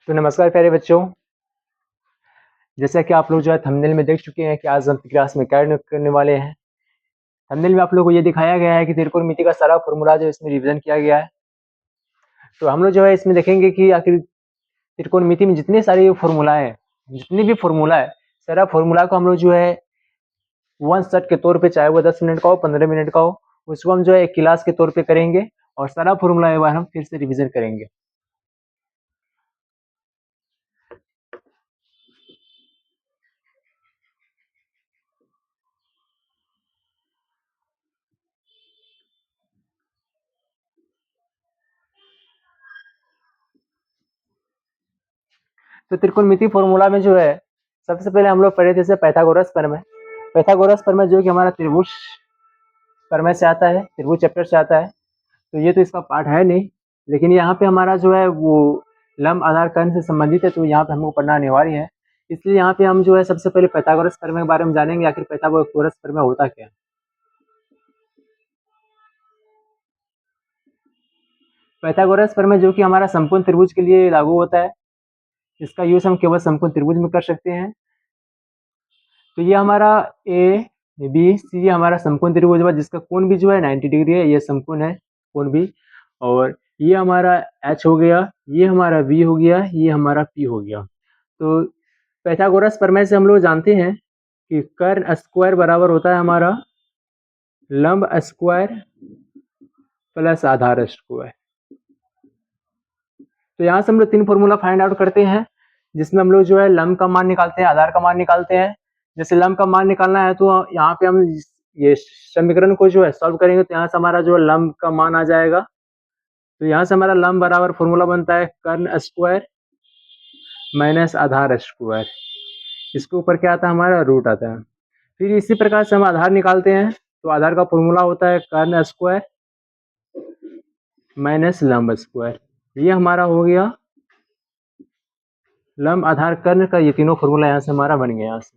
तो नमस्कार प्यारे बच्चों। जैसा कि आप लोग जो है थंबनेल में देख चुके हैं कि आज हम क्लास में क्या करने वाले हैं। थंबनेल में आप लोगों को ये दिखाया गया है कि त्रिकोणमिति का सारा फॉर्मूला जो इसमें रिवीजन किया गया है। तो हम लोग जो है इसमें देखेंगे कि आखिर त्रिकोणमिति में जितने सारे फॉर्मूला है, जितने भी फॉर्मूला है, सारा फॉर्मूला को हम लोग जो है वन शॉट के तौर पे, चाहे वो 10 मिनट का हो, 15 मिनट का हो, उसको हम जो है एक क्लास के तौर पे करेंगे और सारा फॉर्मूला एक बार हम फिर से रिवीजन करेंगे। तो त्रिकोणमिति फॉर्मूला में जो है सबसे पहले हम लोग पढ़े थे पाइथागोरस प्रमेय। पाइथागोरस प्रमेय जो कि हमारा त्रिभुज प्रमेय से आता है, त्रिभुज चैप्टर से आता है। तो ये तो इसका पार्ट है नहीं, लेकिन यहाँ पे हमारा जो है वो लंब आधार कर्ण से संबंधित है, तो यहाँ पे हमको पढ़ना अनिवार्य है। इसलिए यहाँ पे हम जो है सबसे पहले पाइथागोरस प्रमेय के बारे में जानेंगे, आखिर पाइथागोरस प्रमेय होता क्या है। पाइथागोरस प्रमेय जो कि हमारा संपूर्ण त्रिभुज के लिए लागू होता है, इसका यूज हम केवल संपूर्ण त्रिभुज में कर सकते हैं। तो ये हमारा ए बी सी हमारा संपूर्ण त्रिभुज है, जिसका कोण भी जो है 90 डिग्री है, ये संपूर्ण है कोण भी। और ये हमारा एच हो गया, ये हमारा वी हो गया, ये हमारा पी हो गया। तो पाइथागोरस प्रमेय से हम लोग जानते हैं कि कर्ण स्क्वायर बराबर होता है हमारा लंब स्क्वायर प्लस आधार स्क्वायर। तो यहाँ से हम लोग तीन फॉर्मूला फाइंड आउट करते हैं, जिसमें हम लोग जो है लंब का मान निकालते हैं, आधार का मान निकालते हैं। जैसे लंब का मान निकालना है तो यहाँ पे हम ये समीकरण को जो है सॉल्व करेंगे, तो यहाँ से हमारा जो है लंब का मान आ जाएगा। तो यहाँ से हमारा लंब बराबर फॉर्मूला बनता है कर्ण स्क्वायर माइनस आधार स्क्वायर। इसके ऊपर क्या आता है, हमारा रूट आता है। फिर इसी प्रकार से हम आधार निकालते हैं, तो आधार का फॉर्मूला होता है कर्ण स्क्वायर माइनस लंब स्क्वायर। ये हमारा हो गया लंब आधार कर्ण का, ये तीनों फॉर्मूला यहाँ से हमारा बन गया। यहाँ से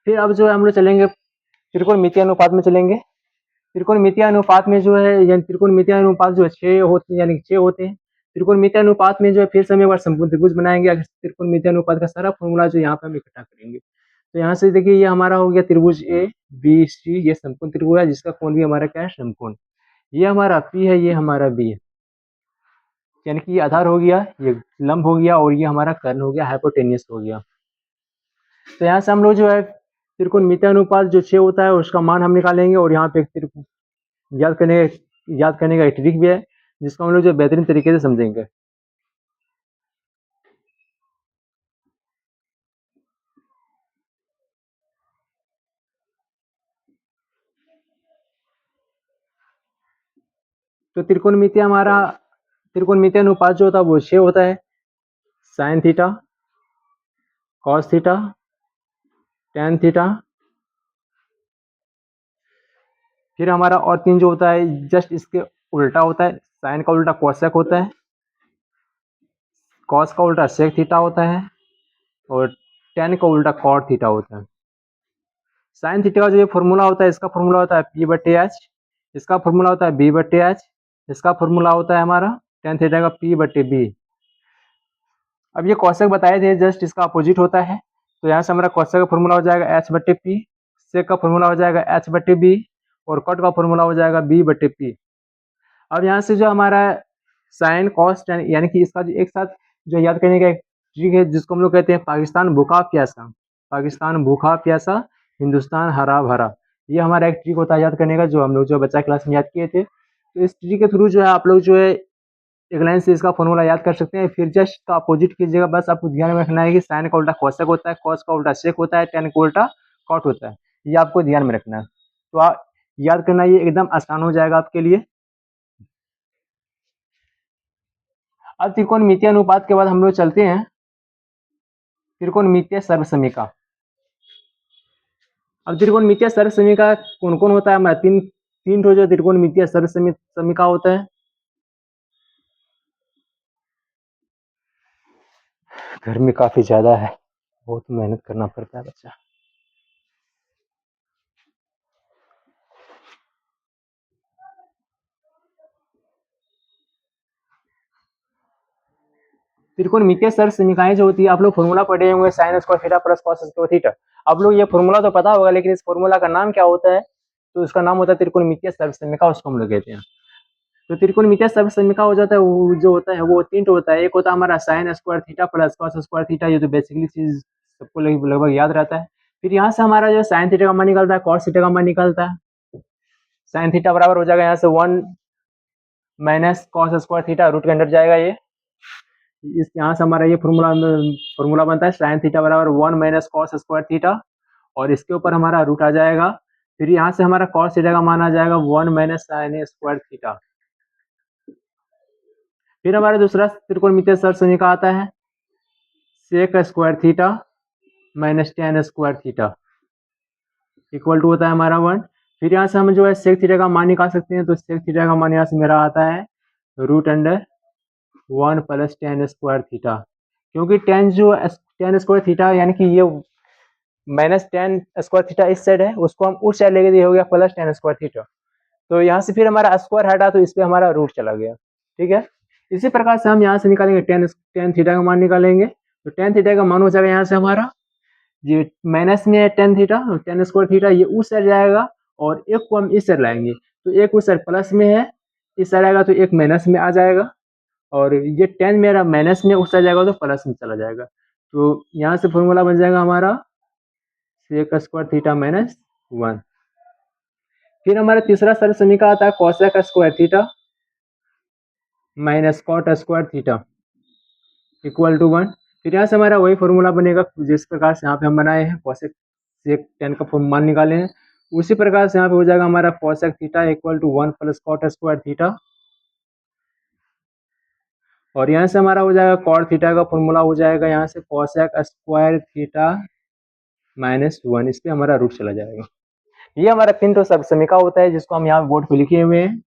फिर अब जो है हम लोग चलेंगे त्रिकोणमितीय अनुपात में चलेंगे। त्रिकोणमितीय अनुपात में जो है, यानी त्रिकोणमितीय अनुपात जो है 6 होते हैं, यानी 6 होते हैं। त्रिकोणमितीय अनुपात में जो है फिर से हम एक बार संपूर्ण त्रिभुज बनाएंगे। त्रिकोणमितीय अनुपात का सारा फॉर्मूला जो यहाँ पे हम इकट्ठा करेंगे। तो यहाँ से देखिए ये हमारा हो गया त्रिभुज ए बी सी, ये संपूर्ण त्रिभुज है जिसका कोण भी हमारा क्या है, समकोण। ये हमारा पी है, ये हमारा बी है, यानी कि ये आधार हो गया, ये लंब हो गया, और ये हमारा कर्ण हो गया, हाइपोटेनियस हो गया। तो यहाँ से हम लोग जो है त्रिकोणमितीय अनुपात जो 6 होता है उसका मान हम निकालेंगे, और यहाँ पे याद करने याद करने का एक ट्रिक भी है, जिसको हम लोग जो बेहतरीन तरीके से समझेंगे। तो त्रिकोणमितीय अनुपात जो होता है वो 6 होता है। Sine theta, cos theta, tan theta, फिर हमारा और तीन जो होता है जस्ट इसके उल्टा होता है। साइन का उल्टा कोसेक होता है, कॉस का उल्टा सेक थीटा होता है, और टेन का उल्टा कॉट थीटा होता है। साइन थीटा का जो ये फॉर्मूला होता है, इसका फॉर्मूला होता है पी बटे एच, इसका फॉर्मूला होता है बी बटे एच, इसका फॉर्मूला होता है हमारा टेन थीटा का पी बटे बी। अब ये कौशक बताए थे, जस्ट इसका अपोजिट होता है। तो यहाँ से हमारा कौशक का फॉर्मूला हो जाएगा एच बटे पी, सेक का फॉर्मूला हो जाएगा एच बटे बी, और कॉट का फॉर्मूला हो जाएगा बी बटे पी। अब यहाँ से जो हमारा साइन कॉस टेन, यानी कि इसका जो एक साथ जो याद करने का एक ट्रिक है, जिसको हम लोग कहते हैं पाकिस्तान भूखा प्यासा, पाकिस्तान भूखा प्यासा हिंदुस्तान हरा भरा। ये हमारा एक ट्रिक होता है याद करने का, जो हम लोग जो बच्चा क्लास में याद किए थे। तो इस ट्रिक के थ्रू जो है आप लोग जो है एक लाइन से इसका फॉर्मूला याद कर सकते हैं। फिर जस्ट का अपोजिट कीजिएगा, बस आपको ध्यान में रखना है कि साइन का उल्टा कौशक होता है, कॉस का उल्टा सेक होता है, टेन का उल्टा कॉट होता है। ये आपको ध्यान में रखना है, तो आप याद करना, ये एकदम आसान हो जाएगा आपके लिए। अब त्रिकोणमितीय अनुपात के बाद हम लोग चलते हैं त्रिकोणमितीय सर्वसमीका। अब त्रिकोणमितीय सर्वसमीका कौन कौन होता है, हमारा तीन तीन ठो जो त्रिकोणमितीय सर्वसमीका होता है। गर्मी काफी ज्यादा है, बहुत मेहनत करना पड़ता है बच्चा। त्रिकोणमितीय सर्व समीकरण जो होती है, आप लोग फॉर्मूला पढ़े होंगे sine square theta plus cos square theta. आप लोग ये फॉर्मूला तो पता होगा, लेकिन इस फॉर्मूला का नाम क्या होता है? तो उसका नाम होता है त्रिकोणमितीय सर्व समीकरण, उसको हम लोग कहते हैं। तो त्रिकोणमितीय सर्व समीकरण हो जाता है, वो जो होता है वो तीन होता है। एक होता है हमारा sine square theta plus cos square theta, ये तो बेसिकली चीज सबको लगभग याद रहता है। फिर यहाँ से हमारा जो साइन थीटा का मान निकलता है, कॉस थीटा का मान निकलता है। साइन थीटा बराबर हो जाएगा यहाँ से 1 minus cos square theta, root के अंदर जाएगा ये। इस यहाँ से हमारा ये फॉर्मूला बनता है साइन थीटा बराबर 1 माइनस कॉस स्क्वायर थीटा, और इसके ऊपर हमारा रूट आ जाएगा। फिर यहाँ से हमारा कॉस थीटा का मान आ जाएगा 1 माइनस साइन स्क्वायर थीटा। फिर हमारा दूसरा त्रिकोणमितीय सर्व समीकरण आता है sec square theta minus tan square theta equal to होता है हमारा 1। फिर यहाँ से हम जो है सेक थीटा का मान निकाल सकते हैं, तो सेक थीटा का मान यहाँ से मेरा आता है root under 1 plus tan square theta, क्योंकि टेन टेन स्क्वायर थीटा यानी कि ये माइनस टेन स्क्वायर थीटा इस साइड है, उसको हम उस साइड लेके दिए हो गया प्लस टेन स्क्वायर थीटा। तो यहाँ से फिर हमारा स्क्वायर हटा, तो इस पर हमारा रूट चला गया। ठीक है, इसी प्रकार से हम यहाँ से निकालेंगे टेन थीटा का मान निकालेंगे। तो टेन थीटा का मान हो जाएगा यहाँ से हमारा, ये माइनस में है tan theta, ten square theta ये उस साइड जाएगा, और एक को हम इस साइड लाएंगे, तो एक उस साइड प्लस में है, इस साइड आएगा तो एक माइनस में आ जाएगा, और ये टेन मेरा माइनस में उस साइड जाएगा तो प्लस में चला जाएगा। तो यहाँ से फॉर्मूला बन जाएगा हमारा सेक स्क्वायर थीटा माइनस 1। फिर हमारा तीसरा सर्व समीकरण आता है cosec square theta minus cot square theta equal to 1। फिर यहाँ से हमारा वही फॉर्मूला बनेगा जिस प्रकार से यहाँ पे हम बनाए हैं, कोसेक सेक टेन का मान निकाले हैं, उसी प्रकार से यहाँ पे हो जाएगा हमारा cosec theta equal to 1 plus cot square theta, और यहाँ से हमारा हो जाएगा कॉट थीटा का फॉर्मूला हो जाएगा यहाँ से कोसेक स्क्वायर थीटा माइनस 1, इस पर हमारा रूट चला जाएगा। ये हमारा तीन तो सब समीकरण होता है जिसको हम यहाँ बोर्ड पे लिखे हुए हैं।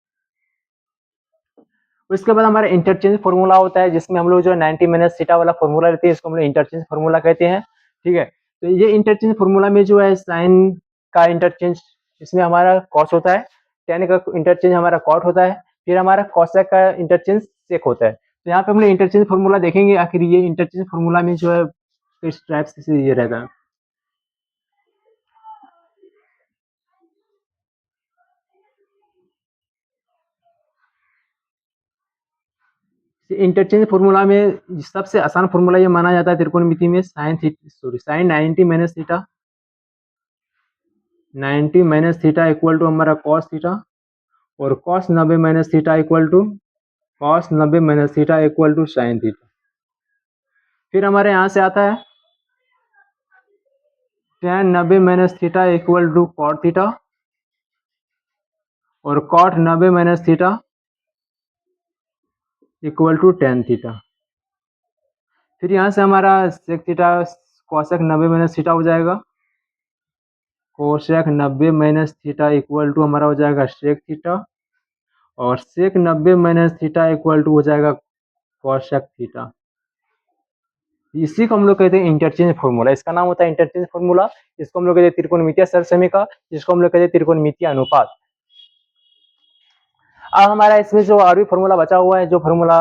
उसके बाद हमारा इंटरचेंज फॉर्मूला होता है, जिसमें हम लोग जो 90 माइनस थीटा वाला फॉर्मूला लेते हैं, इसको हम लोग इंटरचेंज फॉर्मूला कहते हैं। ठीक है, तो ये इंटरचेंज फॉर्मूला में जो है साइन का इंटरचेंज इसमें हमारा कॉस होता है, टेन का इंटरचेंज हमारा कॉट होता है, फिर हमारा कोसेक का इंटरचेंज सेक होता है। तो यहाँ पे हम लोग इंटरचेंज फॉर्मूला देखेंगे, आखिर ये इंटरचेंज फॉर्मूला में जो है किस टाइप से ये रहता है। इंटरचेंज फॉर्मूला में सबसे आसान फॉर्मूला ये माना जाता है त्रिकोणमिति में, sine 90 minus theta, 90 minus theta equal to हमारा कॉस थीटा, और cos 90 minus theta equal to cos 90 minus theta equal to sine theta. फिर हमारे यहाँ से आता है tan 90 minus theta equal to cot theta, और cot 90 minus theta equal to tan theta. फिर यहाँ से हमारा sec theta cosec 90 minus theta हो जाएगा, cosec 90 minus theta equal to हमारा हो जाएगा सेक थीटा, और सेक 90 माइनस थीटा इक्वल टू हो जाएगा कोसेक थीटा। इसी को हम लोग कहते हैं इंटरचेंज फॉर्मूला, इसका नाम होता है इंटरचेंज फॉर्मूला। इसको हम लोग कहते हैं त्रिकोणमितीय सर्व समीकरण, जिसको हम लोग कहते हैं त्रिकोणमितीय अनुपात। अब हमारा इसमें जो और भी फॉर्मूला बचा हुआ है, जो फॉर्मूला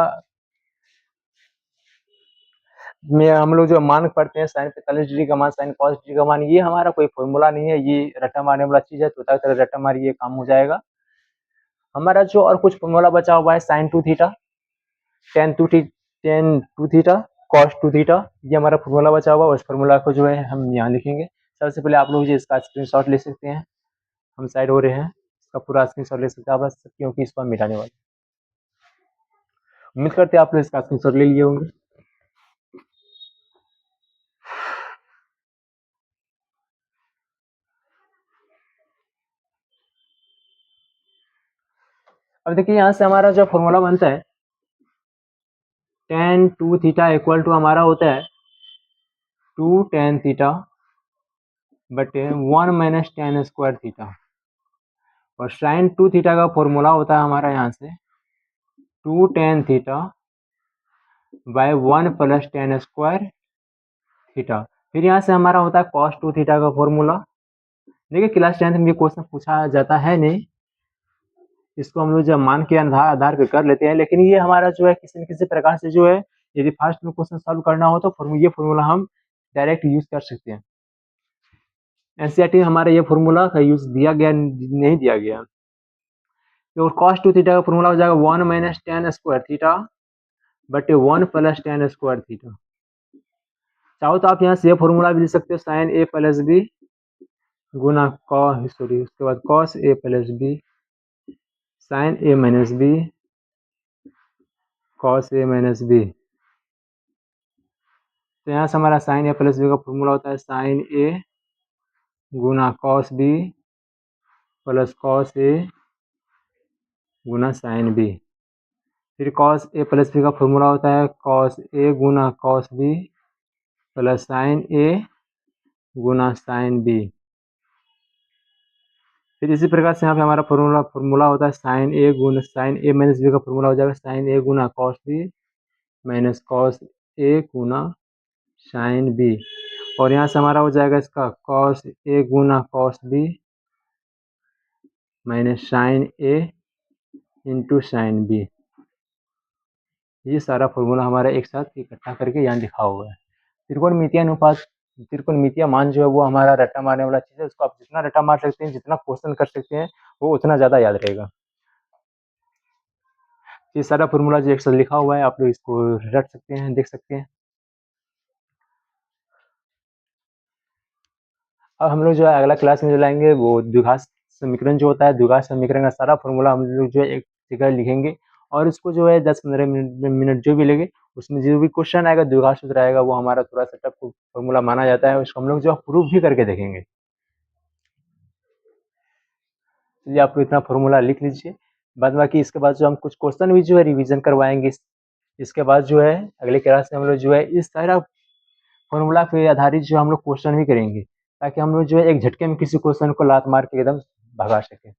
में हम लोग जो मान पढ़ते हैं साइन 45 डिग्री का मान, साइन कॉस डिग्री का मान, ये हमारा कोई फॉर्मूला नहीं है, ये रट्टा मारने वाला चीज है, तो तरह रट्टा मारी ये काम हो जाएगा। हमारा जो और कुछ फॉर्मूला बचा हुआ है sine 2 theta, tan two theta, cos 2 theta, ये हमारा फॉर्मूला बचा हुआ है। उस फॉर्मूला को जो है हम यहाँ लिखेंगे। सबसे पहले आप लोग जो इसका स्क्रीनशॉट ले सकते हैं, हम साइड हो रहे हैं, इसका पूरा स्क्रीनशॉट ले सकते हैं बस, क्योंकि इसको हम मिटाने वाले। उम्मीद करते हैं आप लोग इसका स्क्रीनशॉट ले लिए होंगे। अब देखिए यहाँ से हमारा जो फॉर्मूला बनता है tan 2 थीटा इक्वल टू हमारा होता है 2 tan थीटा बटे 1 माइनस tan स्क्वायर थीटा, और साइन 2 थीटा का फॉर्मूला होता है हमारा यहाँ से 2 tan theta by 1 plus tan square theta. फिर यहाँ से हमारा होता है cos 2 थीटा का फॉर्मूला। देखिए क्लास 10th में ये क्वेश्चन पूछा जाता है नहीं, इसको हम लोग जब मान के आधार पे कर लेते हैं, लेकिन ये हमारा जो है किसी न किसी प्रकार से जो है यदि फास्ट में क्वेश्चन सॉल्व करना हो तो ये फॉर्मूला हम डायरेक्ट यूज कर सकते हैं। एनसीईआरटी में हमारा ये फॉर्मूला का यूज दिया गया नहीं दिया गया। तो cos 2 थीटा का फॉर्मूला हो जाएगा 1 माइनस tan स्क्वायर थीटा बटे 1 प्लस tan स्क्वायर थीटा। चाहो तो आप यहाँ से ये फॉर्मूला भी लिख सकते हो साइन ए प्लस बी गुना उसके बाद cos ए प्लस बी साइन ए माइनस बी cos ए माइनस बी। तो यहाँ से हमारा साइन ए प्लस बी का फॉर्मूला होता है साइन ए गुना cos बी प्लस cos ए गुना साइन बी। फिर cos ए प्लस बी का फॉर्मूला होता है cos ए गुना cos बी प्लस साइन ए गुना साइन बी। फिर इसी प्रकार से यहाँ पे हमारा फॉर्मूला होता है साइन ए माइनस बी का फॉर्मूला हो जाएगा साइन ए गुना cos बी माइनस cos ए गुना साइन बी। और यहाँ से हमारा हो जाएगा इसका cos ए गुना cos बी माइनस साइन ए इंटू साइन बी। ये सारा फॉर्मूला हमारा एक साथ इकट्ठा करके यहाँ लिखा हुआ है। त्रिकोणमितीय अनुपात, त्रिकोणमितीय मान जो है वो हमारा रट्टा मारने वाला चीज़ है। उसको आप जितना रट्टा मार सकते हैं, जितना क्वेश्चन कर सकते हैं, वो उतना ज़्यादा याद रहेगा। ये सारा फॉर्मूला जो एक साथ लिखा हुआ है, आप लोग इसको रट सकते हैं, देख सकते हैं। अब हम लोग जो है अगला क्लास में जो लाएंगे वो द्विघात समीकरण जो होता है, द्विघात समीकरण का सारा फॉर्मूला हम लोग जो है एक जगह लिखेंगे और इसको जो है 10-15 मिनट जो भी लगे उसमें जो भी क्वेश्चन आएगा, द्विघात सूत्र आएगा, वो हमारा थोड़ा सा टफ फॉर्मूला माना जाता है। उसको हम लोग जो है प्रूफ भी करके देखेंगे। चलिए आप इतना फॉर्मूला लिख लीजिए। बाद बाकी इसके बाद जो हम कुछ क्वेश्चन भी जो है रिवीजन करवाएंगे। इसके बाद जो है अगले क्लास में हम लोग जो है इस सारा फॉर्मूला पे आधारित जो हम लोग क्वेश्चन भी करेंगे, ताकि हम लोग जो है एक झटके में किसी क्वेश्चन को लात मार के एकदम भगा सकें।